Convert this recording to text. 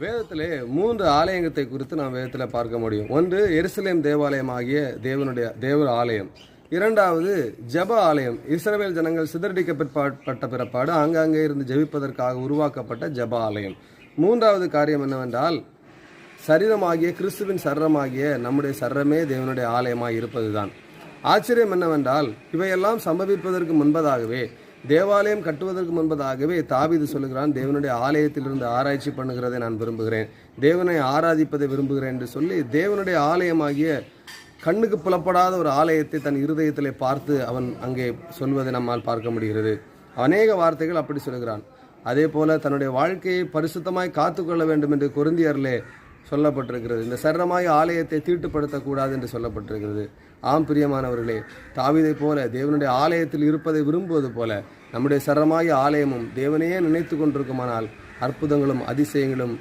வேதத்திலே 3 ஆலயத்தை குறித்து நாம் வேதத்தில் பார்க்க முடியும். ஒன்று எருசலேம் தேவாலயமாகிய தேவர் ஆலயம். இரண்டாவது ஜெப ஆலயம். இஸ்ரவேல் ஜனங்கள் சிதறடிக்கப்பட்ட பிற்பாடு ஆங்காங்கே இருந்து ஜெபிப்பதற்காக உருவாக்கப்பட்ட ஜெப ஆலயம். மூன்றாவது காரியம் என்னவென்றால், சரீரமாகிய கிறிஸ்துவின் சரீரமாகிய நம்முடைய சரீரமே தேவனுடைய ஆலயமாய் இருப்பதுதான். ஆச்சரியம் என்னவென்றால், இவையெல்லாம் சம்பவிப்பதற்கு முன்பதாகவே, தேவாலயம் கட்டுவதற்கு முன்பதாகவே தாவீது சொல்லுகிறான், தேவனுடைய ஆலயத்திலிருந்து ஆராய்ச்சி பண்ணுகிறதை நான் விரும்புகிறேன், தேவனை ஆராதிப்பதை விரும்புகிறேன் என்று சொல்லி தேவனுடைய ஆலயமாகிய கண்ணுக்கு புலப்படாத ஒரு ஆலயத்தை தன் இருதயத்திலே பார்த்து அவன் அங்கே சொல்வதை நம்மால் பார்க்க முடிகிறது. அநேக வார்த்தைகள் அப்படி சொல்கிறான். அதே போல தன்னுடைய வாழ்க்கையை பரிசுத்தமாய் காத்துக்கொள்ள வேண்டும் என்று கொரிந்தியரிலே சொல்லப்பட்டிருக்கிறது. இந்த சரீரமாய் ஆலயத்தை தீட்டுப்படுத்தக்கூடாது என்று சொல்லப்பட்டிருக்கிறது. ஆம் பிரியமானவர்களே, தாவீதை போல தேவனுடைய ஆலயத்தில் இருப்பதை விரும்புவது போல நம்முடைய சரீரமாய ஆலயமும் தேவனையே நினைத்து கொண்டிருக்குமானால் அற்புதங்களும் அதிசயங்களும்